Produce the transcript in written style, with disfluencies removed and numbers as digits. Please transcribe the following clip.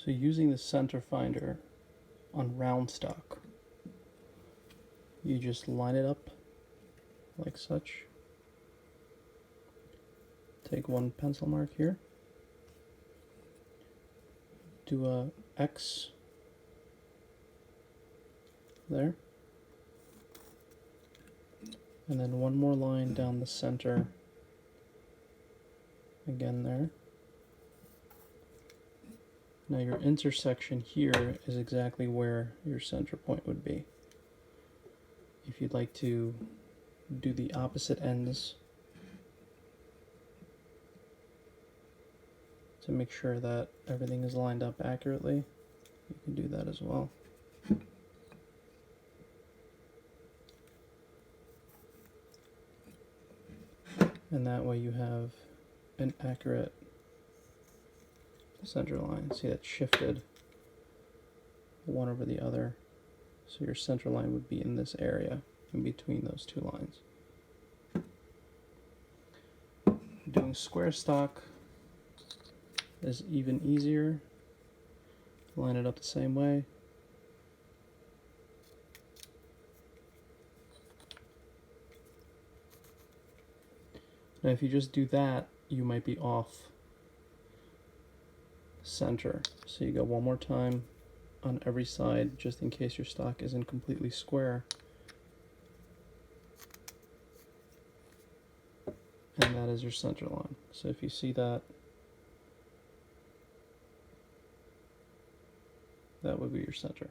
So using the center finder on round stock, you just line it up like such. Take one pencil mark here, do a X there, and then one more line down the center again there. Now your intersection here is exactly where your center point would be. If you'd like to do the opposite ends to make sure that everything is lined up accurately, you can do that as well. And that way you have an accurate center line. See, that shifted one over the other. So your center line would be in this area in between those two lines. Doing square stock is even easier. Line it up the same way. Now if you just do that, you might be off center. So you go one more time on every side just in case your stock isn't completely square. And that is your center line. So if you see that, that would be your center.